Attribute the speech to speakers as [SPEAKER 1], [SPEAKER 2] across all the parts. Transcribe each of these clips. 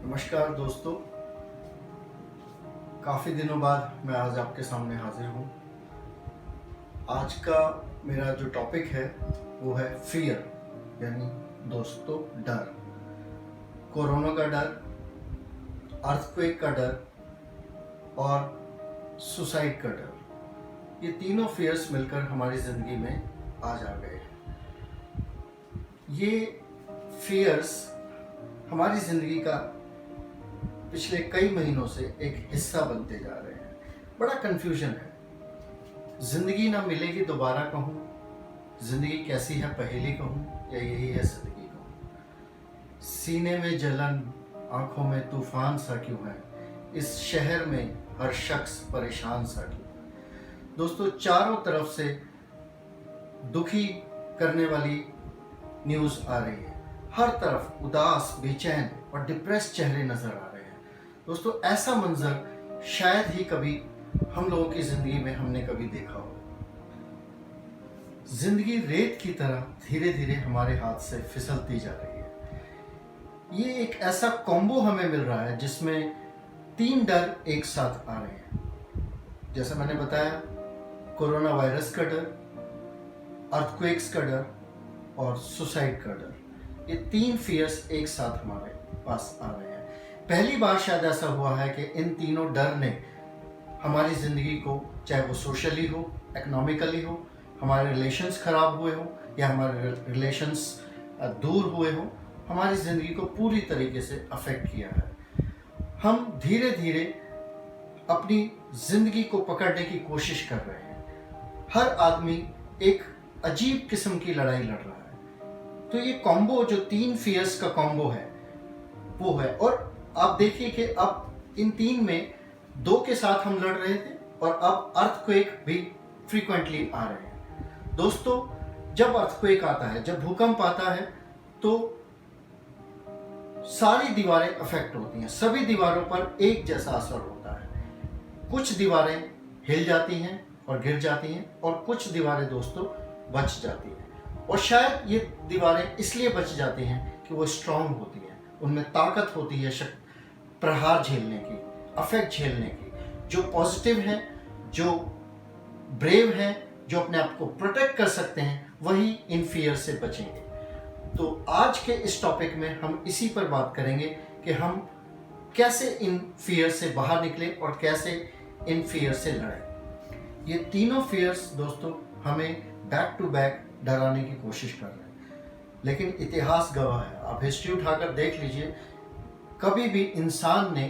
[SPEAKER 1] नमस्कार दोस्तों, काफ़ी दिनों बाद मैं आज आपके सामने हाजिर हूँ। आज का मेरा जो टॉपिक है वो है फियर, यानी दोस्तों डर। कोरोना का डर, अर्थक्वेक का डर और सुसाइड का डर, ये तीनों फियर्स मिलकर हमारी ज़िंदगी में आज आ गए हैं। ये फियर्स हमारी ज़िंदगी का पिछले कई महीनों से एक हिस्सा बनते जा रहे हैं। बड़ा कन्फ्यूजन है, जिंदगी ना मिलेगी दोबारा कहूँ, जिंदगी कैसी है पहेली कहूँ, या यही है जिंदगी कहूँ। सीने में जलन, आंखों में तूफान सा क्यों है, इस शहर में हर शख्स परेशान सा क्यों है। दोस्तों, चारों तरफ से दुखी करने वाली न्यूज़ आ रही है। हर तरफ उदास, बेचैन और डिप्रेस चेहरे नजर आ रहे हैं। दोस्तों, ऐसा मंजर शायद ही कभी हम लोगों की जिंदगी में हमने कभी देखा हो। जिंदगी रेत की तरह धीरे धीरे हमारे हाथ से फिसलती जा रही है। ये एक ऐसा कॉम्बो हमें मिल रहा है जिसमें तीन डर एक साथ आ रहे हैं। जैसा मैंने बताया, कोरोना वायरस का डर, अर्थक्वेक्स का डर और सुसाइड का डर। ये तीन फियर्स एक साथ हमारे पास आ रहे हैं। पहली बार शायद ऐसा हुआ है कि इन तीनों डर ने हमारी ज़िंदगी को, चाहे वो सोशली हो, इकोनॉमिकली हो, हमारे रिलेशंस ख़राब हुए हो या हमारे रिलेशंस दूर हुए हो, हमारी ज़िंदगी को पूरी तरीके से अफेक्ट किया है। हम धीरे धीरे अपनी ज़िंदगी को पकड़ने की कोशिश कर रहे हैं। हर आदमी एक अजीब किस्म की लड़ाई लड़ रहा है। तो ये कॉम्बो, जो तीन फियर्स का कॉम्बो है, वो है। और आप देखिए कि अब इन तीन में दो के साथ हम लड़ रहे थे और अब अर्थक्वेक भी फ्रीक्वेंटली आ रहे हैं। दोस्तों, जब अर्थक्वेक आता है, जब भूकंप आता है, तो सारी दीवारें अफेक्ट होती हैं। सभी दीवारों पर एक जैसा असर होता है। कुछ दीवारें हिल जाती हैं और गिर जाती हैं और कुछ दीवारें दोस्तों बच जाती हैं। और शायद ये दीवारें इसलिए बच जाती हैं कि वो स्ट्रांग होती हैं, उनमें ताकत होती है प्रहार झेलने की, अफेक्ट झेलने की। जो पॉजिटिव हैं, जो ब्रेव हैं, जो अपने आप को प्रोटेक्ट कर सकते हैं, वही इन फियर से बचेंगे। तो आज के इस टॉपिक में हम इसी पर बात करेंगे कि हम कैसे इन फियर से बाहर निकले और कैसे इन फियर से लड़ें। ये तीनों फियर्स दोस्तों हमें बैक टू बैक डराने की कोशिश कर रहे हैं, लेकिन इतिहास गवाह है। आप हिस्ट्री उठाकर देख लीजिए, कभी भी इंसान ने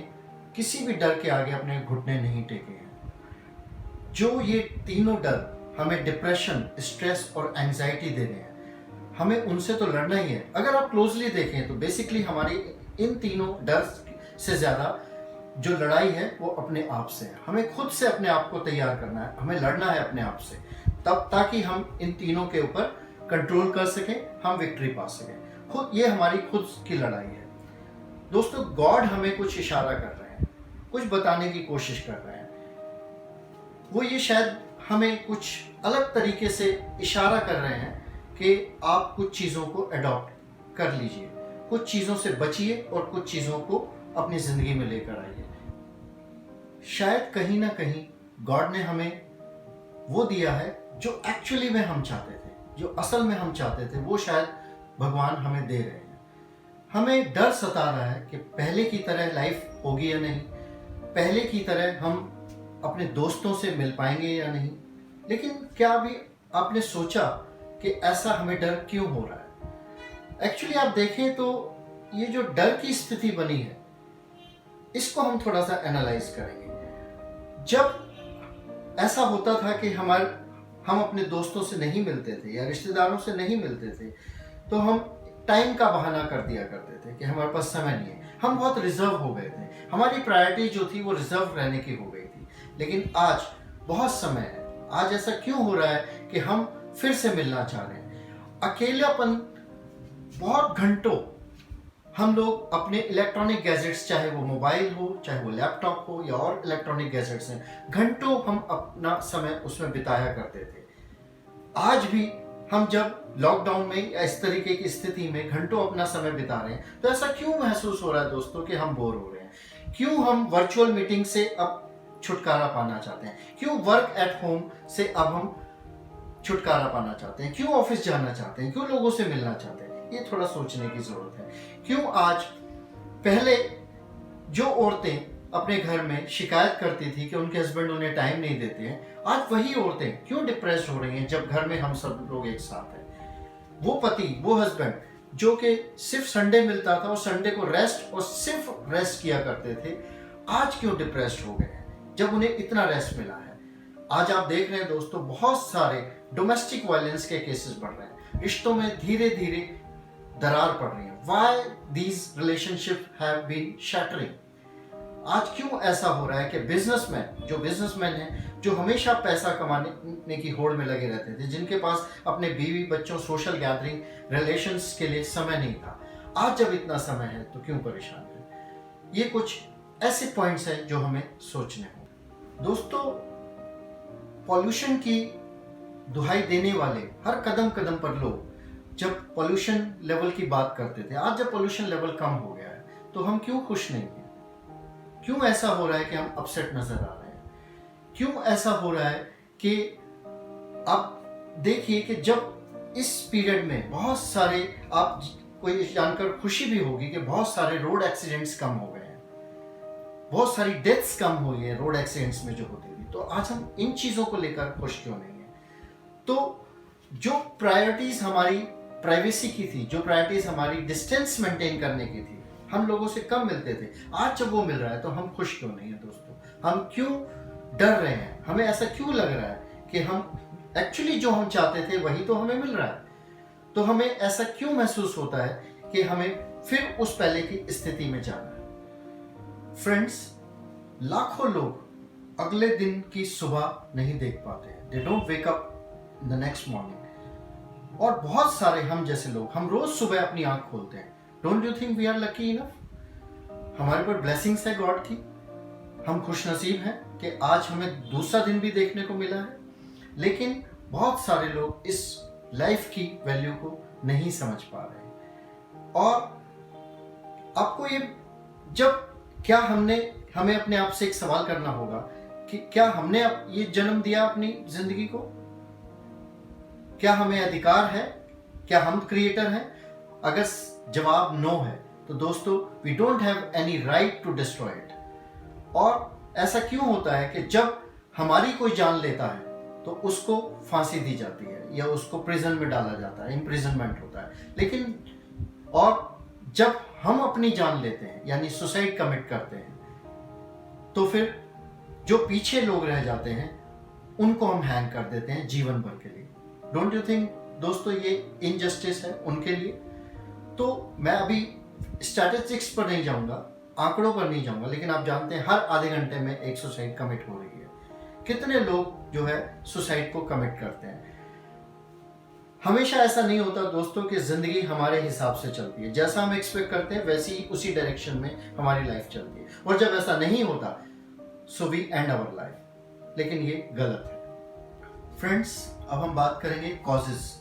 [SPEAKER 1] किसी भी डर के आगे अपने घुटने नहीं टेके हैं। जो ये तीनों डर हमें डिप्रेशन, स्ट्रेस और एंजाइटी दे रहे हैं, हमें उनसे तो लड़ना ही है। अगर आप क्लोजली देखें तो बेसिकली हमारी इन तीनों डर से ज़्यादा जो लड़ाई है वो अपने आप से है। हमें खुद से अपने आप को तैयार करना है, हमें लड़ना है अपने आप से, तब ताकि हम इन तीनों के ऊपर कंट्रोल कर सकें, हम विक्ट्री पा सकें। खुद ये हमारी खुद की लड़ाई है। दोस्तों, गॉड हमें कुछ इशारा कर रहे हैं, कुछ बताने की कोशिश कर रहे हैं। वो ये शायद हमें कुछ अलग तरीके से इशारा कर रहे हैं कि आप कुछ चीज़ों को अडॉप्ट कर लीजिए, कुछ चीज़ों से बचिए और कुछ चीज़ों को अपनी ज़िंदगी में लेकर आइए। शायद कहीं ना कहीं गॉड ने हमें वो दिया है जो एक्चुअली में हम चाहते थे, जो असल में हम चाहते थे, वो शायद भगवान हमें दे रहे हैं। हमें डर सता रहा है कि पहले की तरह लाइफ होगी या नहीं, पहले की तरह हम अपने दोस्तों से मिल पाएंगे या नहीं। लेकिन क्या अभी आपने सोचा कि ऐसा हमें डर क्यों हो रहा है? एक्चुअली आप देखें तो ये जो डर की स्थिति बनी है, इसको हम थोड़ा सा एनालाइज करेंगे। जब ऐसा होता था कि हम अपने दोस्तों से नहीं मिलते थे या रिश्तेदारों से नहीं मिलते थे, तो हम टाइम का बहाना कर दिया करते थे कि हमारे पास समय नहीं है। हम बहुत रिजर्व हो गए थे, हमारी प्रायोरिटी जो थी वो रिजर्व रहने की हो गई थी। लेकिन आज बहुत समय है। आज ऐसा क्यों हो रहा है कि हम फिर से मिलना चाह रहे हैं? अकेलापन, बहुत घंटों हम लोग अपने इलेक्ट्रॉनिक गैजेट्स, चाहे वो मोबाइल हो, चाहे वो लैपटॉप हो या और इलेक्ट्रॉनिक गैजेट्स हैं, घंटों हम अपना समय उसमें बिताया करते थे। आज भी हम जब लॉकडाउन में या इस तरीके की स्थिति में घंटों अपना समय बिता रहे हैं, तो ऐसा क्यों महसूस हो रहा है दोस्तों कि हम बोर हो रहे हैं? क्यों हम वर्चुअल मीटिंग से अब छुटकारा पाना चाहते हैं? क्यों वर्क एट होम से अब हम छुटकारा पाना चाहते हैं? क्यों ऑफिस जाना चाहते हैं? क्यों लोगों से मिलना चाहते हैं? ये थोड़ा सोचने की जरूरत है। क्यों आज पहले जो औरतें अपने घर में शिकायत करती थी कि उनके हस्बैंड उन्हें टाइम नहीं देते हैं, आज वही औरतें क्यों डिप्रेस हो रही हैं जब घर में हम सब लोग एक साथ हैं? वो पति, वो हस्बैंड जो कि सिर्फ संडे मिलता था और संडे को रेस्ट और सिर्फ रेस्ट किया करते थे, आज क्यों डिप्रेस्ड हो गए हैं जब उन्हें इतना रेस्ट मिला है? आज आप देख रहे हैं दोस्तों, बहुत सारे डोमेस्टिक वायलेंस के केसेस बढ़ रहे हैं, रिश्तों में धीरे धीरे दरार पड़ रही है। Why these relationship have been shattering? आज क्यों ऐसा हो रहा है कि बिजनेसमैन हैं, जो हमेशा पैसा कमाने की होड़ में लगे रहते थे, जिनके पास अपने बीवी बच्चों, सोशल गैदरिंग, रिलेशंस के लिए समय नहीं था, आज जब इतना समय है तो क्यों परेशान है? ये कुछ ऐसे पॉइंट्स हैं जो हमें सोचने होंगे। दोस्तों, पॉल्यूशन की दुहाई देने वाले हर कदम कदम पर लोग जब पॉल्यूशन लेवल की बात करते थे, आज जब पॉल्यूशन लेवल कम हो गया है तो हम क्यों खुश नहीं हैं? क्यों ऐसा हो रहा है कि हम अपसेट नजर आ रहे हैं? क्यों ऐसा हो रहा है कि आप देखिए कि जब इस पीरियड में बहुत सारे, आप को ये जानकर खुशी भी होगी कि बहुत सारे रोड एक्सीडेंट्स कम हो गए हैं, बहुत सारी डेथ्स कम हो गई है रोड एक्सीडेंट्स में जो होती थी, तो आज हम इन चीजों को लेकर खुश क्यों नहीं है? तो जो प्रायोरिटीज हमारी प्राइवेसी की थी, जो प्रायोरिटीज हमारी डिस्टेंस मेंटेन करने की थी, हम लोगों से कम मिलते थे, आज जब वो मिल रहा है तो हम खुश क्यों नहीं है दोस्तों? हम क्यों डर रहे हैं? हमें ऐसा क्यों लग रहा है कि हम एक्चुअली जो हम चाहते थे वही तो हमें मिल रहा है? तो हमें ऐसा क्यों महसूस होता है कि हमें फिर उस पहले की स्थिति में जाना है? फ्रेंड्स, लाखों लोग अगले दिन की सुबह नहीं देख पाते हैं, they don't wake up the next morning. और बहुत सारे हम जैसे लोग, हम रोज सुबह अपनी आंख खोलते हैं। Don't you think we are lucky enough? हमारे पर ब्लेसिंग्स है गॉड की, हम खुश नसीब हैं कि आज हमें दूसरा दिन भी देखने को मिला है। लेकिन बहुत सारे लोग इस लाइफ की वैल्यू को नहीं समझ पा रहे। और आपको ये, जब क्या हमें अपने आप से एक सवाल करना होगा कि क्या हमने ये जन्म दिया अपनी जिंदगी को? क्या हमें अधिकार है? क्या हम क्रिएटर हैं? अगर जवाब नो है तो दोस्तों, we don't have any right to destroy it. और ऐसा क्यों होता है कि जब हमारी कोई जान लेता है तो उसको फांसी दी जाती है या उसको प्रिजन में डाला जाता है, इम्प्रिजनमेंट होता है। लेकिन और जब हम अपनी जान लेते हैं यानी सुसाइड कमिट करते हैं, तो फिर जो पीछे लोग रह जाते हैं उनको हम हैंग कर देते हैं जीवन भर के लिए। डोंट यू थिंक दोस्तों ये इनजस्टिस है उनके लिए? तो मैं अभी स्टैटिस्टिक्स पर नहीं जाऊंगा, आंकड़ों पर नहीं जाऊंगा, लेकिन आप जानते हैं हर आधे घंटे में एक सुसाइड कमिट हो रही है। कितने लोग जो है सुसाइड को कमिट करते हैं? हमेशा ऐसा नहीं होता दोस्तों कि जिंदगी हमारे हिसाब से चलती है, जैसा हम एक्सपेक्ट करते हैं वैसी ही उसी डायरेक्शन में हमारी लाइफ चलती है। और जब ऐसा नहीं होता so we end our life. लेकिन ये गलत है। फ्रेंड्स, अब हम बात करेंगे कॉजेज।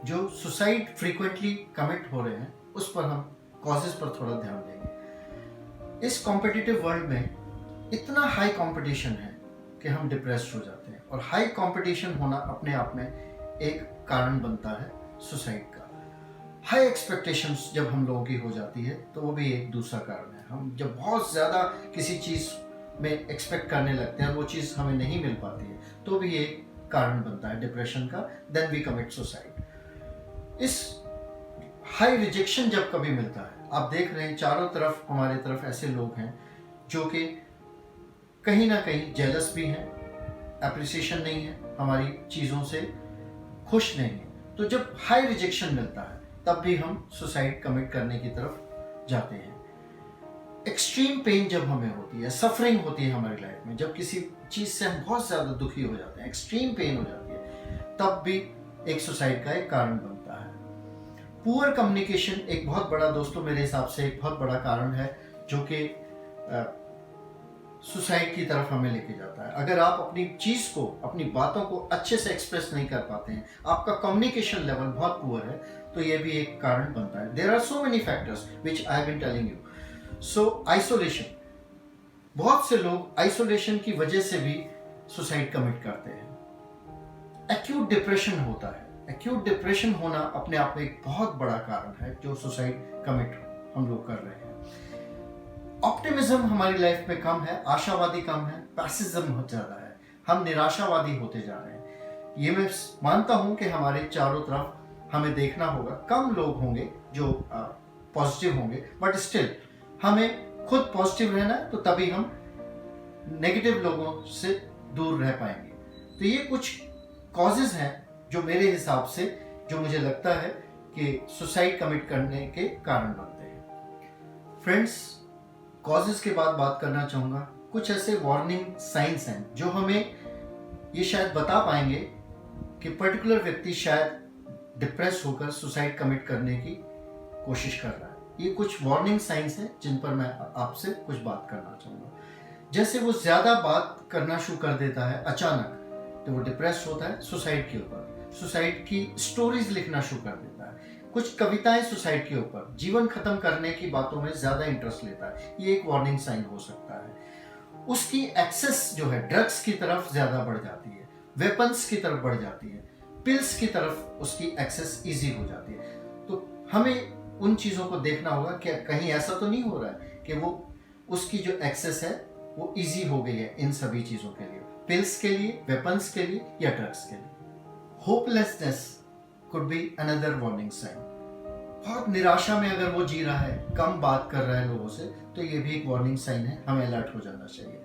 [SPEAKER 1] जो सुसाइड फ्रीक्वेंटली कमिट हो रहे हैं उस पर हम कॉजेज पर थोड़ा ध्यान देंगे। इस कॉम्पिटिटिव वर्ल्ड में इतना हाई कंपटीशन है कि हम डिप्रेस्ड हो जाते हैं, और हाई कंपटीशन होना अपने आप में एक कारण बनता है सुसाइड का। हाई एक्सपेक्टेशंस जब हम लोगों की हो जाती है तो वो भी एक दूसरा कारण है। हम जब बहुत ज़्यादा किसी चीज़ में एक्सपेक्ट करने लगते हैं, वो चीज़ हमें नहीं मिल पाती है, तो भी एक कारण बनता है डिप्रेशन का। Then we commit suicide. इस हाई रिजेक्शन जब कभी मिलता है, आप देख रहे हैं चारों तरफ हमारे तरफ ऐसे लोग हैं जो कि कहीं ना कहीं जेलस भी हैं, एप्रिसिएशन नहीं है हमारी चीज़ों से, खुश नहीं है। तो जब हाई रिजेक्शन मिलता है तब भी हम सुसाइड कमिट करने की तरफ जाते हैं। एक्सट्रीम पेन जब हमें होती है, सफरिंग होती है हमारी लाइफ में, जब किसी चीज़ से हम बहुत ज़्यादा दुखी हो जाते हैं, एक्सट्रीम पेन हो जाती है, तब भी एक सुसाइड का एक कारण बनता है। पुअर कम्युनिकेशन एक बहुत बड़ा, दोस्तों मेरे हिसाब से एक बहुत बड़ा कारण है जो कि सुसाइड की तरफ हमें लेके जाता है। अगर आप अपनी चीज़ को, अपनी बातों को अच्छे से एक्सप्रेस नहीं कर पाते हैं, आपका कम्युनिकेशन लेवल बहुत पुअर है, तो ये भी एक कारण बनता है। There are so many factors which I have been telling you. So isolation, बहुत से लोग आइसोलेशन की वजह से भी सुसाइड कमिट करते हैं। एक्यूट डिप्रेशन होता है। एक्यूट डिप्रेशन होना अपने आप में एक बहुत बड़ा कारण है जो सुसाइड कमिट हम लोग कर रहे हैं। ऑप्टिमिज्म हमारी लाइफ में कम है, आशावादी कम है, पैसिज्म बहुत ज़्यादा है, हम निराशावादी होते जा रहे हैं। ये मैं मानता हूं कि हमारे चारों तरफ हमें देखना होगा, कम लोग होंगे जो पॉजिटिव होंगे, बट स्टिल हमें खुद पॉजिटिव रहना है, तो तभी हम नेगेटिव लोगों से दूर रह पाएंगे। तो ये कुछ कॉजेज हैं जो मेरे हिसाब से, जो मुझे लगता है कि सुसाइड कमिट करने के कारण बनते हैं। फ्रेंड्स, कॉजेज के बाद बात करना चाहूँगा, कुछ ऐसे वार्निंग साइंस हैं जो हमें ये शायद बता पाएंगे कि पर्टिकुलर व्यक्ति शायद डिप्रेस होकर सुसाइड कमिट करने की कोशिश कर रहा है। ये कुछ वार्निंग साइंस हैं जिन पर मैं आपसे कुछ बात करना चाहूँगा। जैसे वो ज़्यादा बात करना शुरू कर देता है अचानक, तो वो डिप्रेस होता है सुसाइड के ऊपर, सुसाइड की स्टोरीज लिखना शुरू कर देता है, कुछ कविताएं सुसाइड के ऊपर, जीवन खत्म करने की बातों में ज्यादा इंटरेस्ट लेता है, ये एक वार्निंग साइन हो सकता है। उसकी एक्सेस जो है ड्रग्स की तरफ ज्यादा बढ़ जाती है, वेपन्स की तरफ बढ़ जाती है, पिल्स की तरफ उसकी एक्सेस इजी हो जाती है। तो हमें उन चीजों को देखना होगा कि कहीं ऐसा तो नहीं हो रहा है कि वो उसकी जो एक्सेस है वो इजी हो गई है इन सभी चीजों के लिए, पिल्स के लिए, वेपन्स के लिए या ड्रग्स के लिए। Hopelessness could be another warning sign। बहुत निराशा में अगर वो जी रहा है, कम बात कर रहा है लोगों से, तो ये भी एक वार्निंग साइन है, हमें अलर्ट हो जाना चाहिए।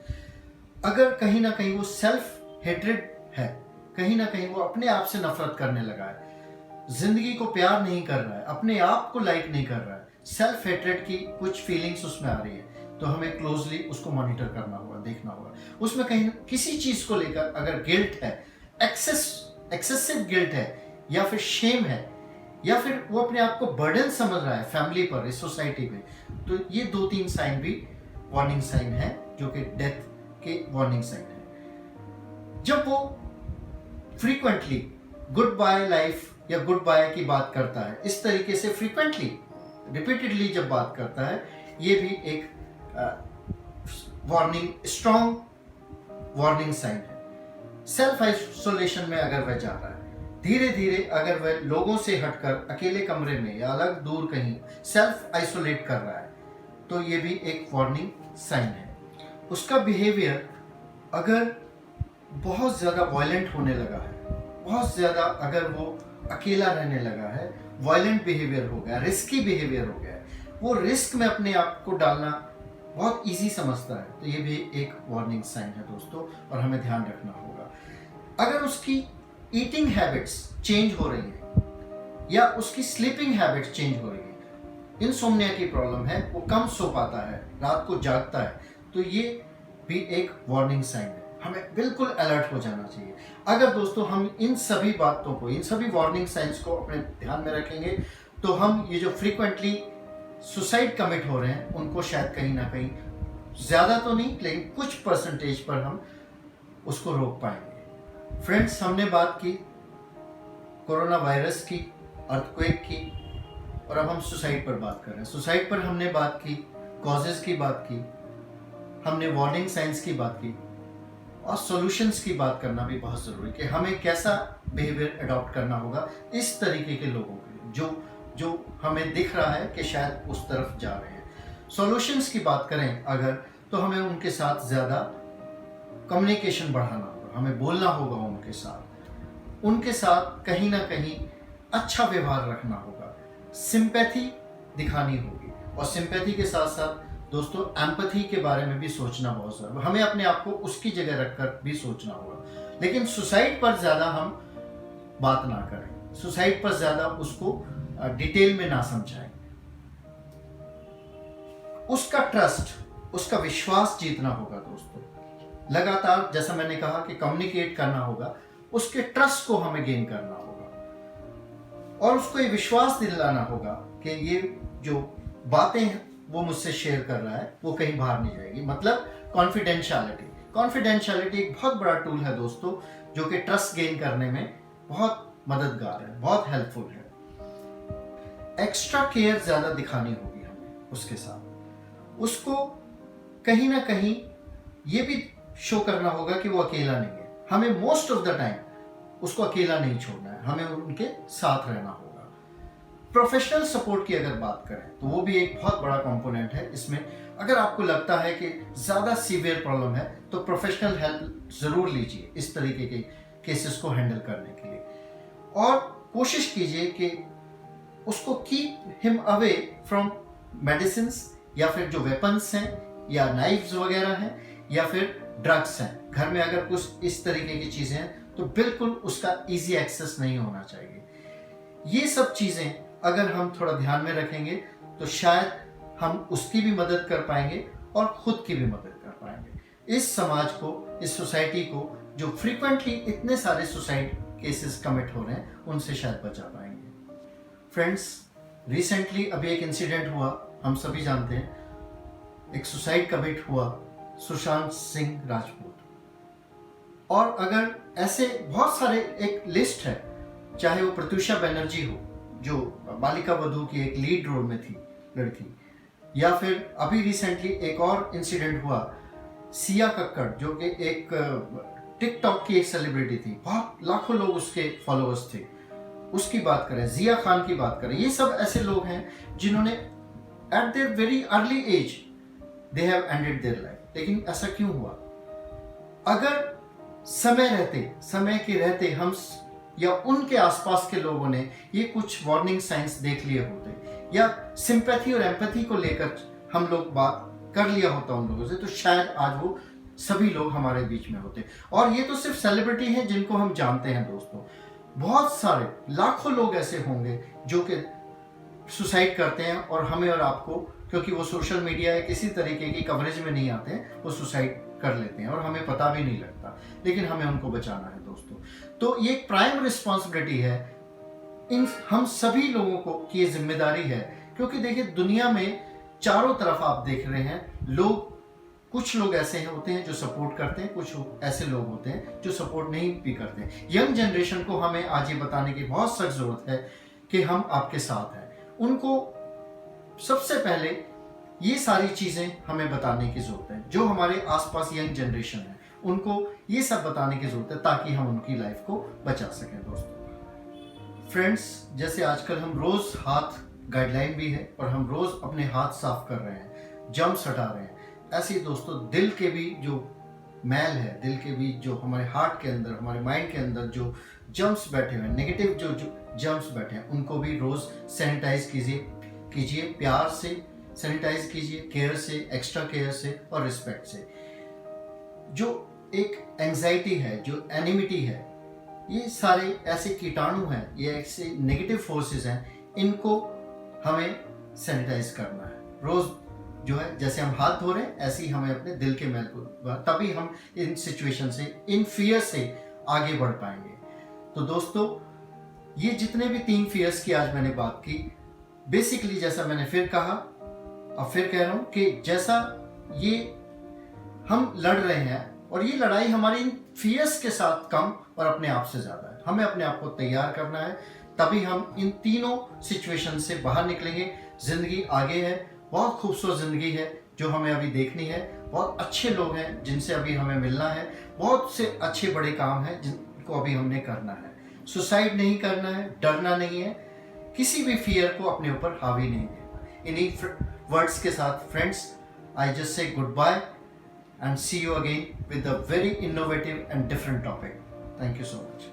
[SPEAKER 1] अगर कहीं ना कहीं वो सेल्फ हेट्रेड है, कहीं ना कहीं वो अपने आप से नफरत करने लगा है, जिंदगी को प्यार नहीं कर रहा है, अपने आप को लाइक नहीं कर रहा है, सेल्फ हेट्रेड की कुछ फीलिंग्स उसमें आ रही है, तो हमें क्लोजली उसको मॉनिटर करना होगा, देखना होगा। उसमें कहीं किसी चीज को लेकर अगर गिल्ट है, एक्सेसिव गिल्ट है, या फिर शेम है, या फिर वो अपने आप को बर्डन समझ रहा है फैमिली पर, इस सोसाइटी पे, तो ये 2-3 साइन भी वार्निंग साइन है, जो कि डेथ के वार्निंग साइन है। जब वो फ्रीक्वेंटली गुड बाय लाइफ या गुड बाय की बात करता है, इस तरीके से फ्रीक्वेंटली रिपीटेडली जब बात करता है, ये भी एक स्ट्रॉन्ग वार्निंग साइन है। सेल्फ आइसोलेशन में अगर वह जाता है, धीरे धीरे अगर वह लोगों से हटकर अकेले कमरे में या अलग दूर कहीं सेल्फ आइसोलेट कर रहा है, तो ये भी एक वार्निंग साइन है। उसका बिहेवियर अगर बहुत ज़्यादा वायलेंट होने लगा है, बहुत ज़्यादा अगर वो अकेला रहने लगा है, वायलेंट बिहेवियर हो गया, रिस्की बिहेवियर हो गया है, वो रिस्क में अपने आप को डालना बहुत इजी समझता है, तो ये भी एक वार्निंग साइन है दोस्तों, और हमें ध्यान रखना होगा। अगर उसकी ईटिंग हैबिट्स चेंज हो रही है या उसकी स्लीपिंग हैबिट्स चेंज हो रही है, इंसोम्निया की प्रॉब्लम है, वो कम सो पाता है, रात को जागता है, तो ये भी एक वार्निंग साइन है, हमें बिल्कुल अलर्ट हो जाना चाहिए। अगर दोस्तों हम इन सभी बातों को, इन सभी वार्निंग साइंस को अपने ध्यान में रखेंगे, तो हम ये जो फ्रीक्वेंटली सुसाइड कमिट हो रहे हैं, उनको शायद कहीं ना कहीं, ज़्यादा तो नहीं लेकिन कुछ परसेंटेज पर हम उसको रोक पाएंगे। फ्रेंड्स, हमने बात की कोरोना वायरस की, अर्थक्वेक की, और अब हम सुसाइड पर बात कर रहे हैं। सुसाइड पर हमने बात की, कॉजेज की बात की, हमने वार्निंग साइंस की बात की, और सॉल्यूशंस की बात करना भी बहुत ज़रूरी है कि हमें कैसा बिहेवियर अडॉप्ट करना होगा इस तरीके के लोगों के लिए जो हमें दिख रहा है कि शायद उस तरफ जा रहे हैं। सॉल्यूशंस की बात करें अगर, तो हमें उनके साथ ज़्यादा कम्युनिकेशन बढ़ाना होगा, हमें बोलना होगा उनके साथ कहीं ना कहीं अच्छा व्यवहार रखना होगा, सिंपैथी दिखानी होगी, और सिंपैथी के साथ साथ दोस्तों एम्पैथी के बारे में भी सोचना बहुत ज़रूरी है। हमें अपने आप को उसकी जगह रखकर भी सोचना होगा, लेकिन सुसाइड पर ज़्यादा हम बात ना करें, सुसाइड पर ज़्यादा उसको डिटेल में ना समझाएं। उसका ट्रस्ट, उसका विश्वास जीतना होगा दोस्तों, लगातार जैसा मैंने कहा कि कम्युनिकेट करना होगा, उसके ट्रस्ट को हमें गेन करना होगा, और उसको ये विश्वास दिलाना होगा कि ये जो बातें वो मुझसे शेयर कर रहा है वो कहीं बाहर नहीं जाएगी, मतलब कॉन्फिडेंशियलिटी। कॉन्फिडेंशियलिटी एक बहुत बड़ा टूल है दोस्तों, जो कि ट्रस्ट गेन करने में बहुत मददगार है, बहुत हेल्पफुल है। एक्स्ट्रा केयर ज्यादा दिखानी होगी हमें उसके साथ, उसको कहीं ना कहीं ये भी शो करना होगा कि वो अकेला नहीं है। हमें मोस्ट ऑफ द टाइम उसको अकेला नहीं छोड़ना है, हमें उनके साथ रहना होगा। प्रोफेशनल सपोर्ट की अगर बात करें तो वो भी एक बहुत बड़ा कंपोनेंट है इसमें। अगर आपको लगता है कि ज़्यादा सीवियर प्रॉब्लम है तो प्रोफेशनल हेल्प ज़रूर लीजिए इस तरीके के केसेस को हैंडल करने के लिए, और कोशिश कीजिए कि उसको keep him away from medicine, या फिर जो वेपन्स हैं या नाइफ्स वगैरह हैं या फिर ड्रग्स हैं। घर में अगर कुछ इस तरीके की चीज़ें हैं तो बिल्कुल उसका इजी एक्सेस नहीं होना चाहिए। ये सब चीज़ें अगर हम थोड़ा ध्यान में रखेंगे तो शायद हम उसकी भी मदद कर पाएंगे और खुद की भी मदद कर पाएंगे। इस समाज को, इस सोसाइटी को, जो फ्रीक्वेंटली इतने सारे सुसाइड केसेस कमिट हो रहे हैं, उनसे शायद बचा पाएंगे। फ्रेंड्स, रिसेंटली अभी एक इंसिडेंट हुआ, हम सभी जानते हैं, एक सुसाइड कमिट हुआ सुशांत सिंह राजपूत। और अगर ऐसे बहुत सारे, एक लिस्ट है, चाहे वो प्रत्युषा बनर्जी हो जो बालिका वधू की एक लीड रोल में थी लड़की, या फिर अभी रिसेंटली एक और इंसिडेंट हुआ सिया कक्कड़ जो कि एक टिकटॉक की एक सेलिब्रिटी थी, बहुत लाखों लोग उसके फॉलोअर्स थे, उसकी बात करें, जिया खान की बात करें। ये सब ऐसे लोग हैं जिन्होंने at their very early age they have ended their life. लेकिन ऐसा क्यों हुआ? अगर समय के रहते हम या उनके आसपास के लोगों ने ये कुछ वार्निंग साइंस देख लिए होते, या सिंपैथी और एम्पैथी को लेकर हम लोग बात कर लिया होता उन लोगों से, तो शायद आज वो सभी लोग हमारे बीच में होते। और ये तो सिर्फ सेलिब्रिटी हैं जिनको हम जानते हैं दोस्तों, बहुत सारे लाखों लोग ऐसे होंगे जो कि सुसाइड करते हैं और हमें और आपको, क्योंकि वो सोशल मीडिया या किसी तरीके की कवरेज में नहीं आते हैं, वो सुसाइड कर लेते हैं और हमें पता भी नहीं लगता, लेकिन हमें उनको बचाना है दोस्तों। तो ये एक प्राइम रिस्पॉन्सिबिलिटी है, इन हम सभी लोगों को की ये जिम्मेदारी है। क्योंकि देखिए, दुनिया में चारों तरफ आप देख रहे हैं लोग, कुछ लोग ऐसे होते हैं जो सपोर्ट करते हैं, कुछ ऐसे लोग होते हैं जो सपोर्ट नहीं भी करते हैं। यंग जनरेशन को हमें आज ये बताने की बहुत सख्त जरूरत है कि हम आपके साथ हैं। उनको सबसे पहले ये सारी चीजें हमें बताने की जरूरत है। जो हमारे आसपास यंग जनरेशन है उनको ये सब बताने की जरूरत है, ताकि हम उनकी लाइफ को बचा सकें दोस्तों। फ्रेंड्स, जैसे आजकल हम रोज हाथ, गाइडलाइन भी है, और हम रोज अपने हाथ साफ कर रहे हैं, जर्म्स हटा रहे हैं, ऐसे ही दोस्तों दिल के भी जो मैल है, दिल के भी जो हमारे हार्ट के अंदर, हमारे माइंड के अंदर जो जर्म्स बैठे हुए हैं, नेगेटिव जो जर्म्स बैठे हैं, उनको भी रोज सैनिटाइज कीजिए, प्यार से सैनिटाइज कीजिए, केयर से, एक्स्ट्रा केयर से और रिस्पेक्ट से। जो एक एंजाइटी है, जो एनिमिटी है, ये सारे ऐसे कीटाणु हैं, ये ऐसे नेगेटिव फोर्सेस हैं, इनको हमें सैनिटाइज करना है रोज। जो है, जैसे हम हाथ धो रहे हैं, ऐसे ही हमें अपने दिल के मैल को, तभी हम इन सिचुएशन से, इन फियर से आगे बढ़ पाएंगे। तो दोस्तों, ये जितने भी 3 फियर्स की आज मैंने बात की, बेसिकली जैसा मैंने फिर कहा, अब फिर कह रहा हूं कि जैसा ये हम लड़ रहे हैं, और ये लड़ाई हमारी इन फियर्स के साथ कम और अपने आप से ज्यादा है। हमें अपने आप को तैयार करना है, तभी हम इन तीनों सिचुएशन से बाहर निकलेंगे। जिंदगी आगे है, बहुत खूबसूरत जिंदगी है जो हमें अभी देखनी है, बहुत अच्छे लोग हैं जिनसे अभी हमें मिलना है, बहुत से अच्छे बड़े काम हैं जिनको अभी हमने करना है। सुसाइड नहीं करना है, डरना नहीं है, किसी भी फियर को अपने ऊपर हावी नहीं देना। इन्हीं वर्ड्स के साथ friends, I just say goodbye and see you again with a very innovative and different topic. Thank you so much.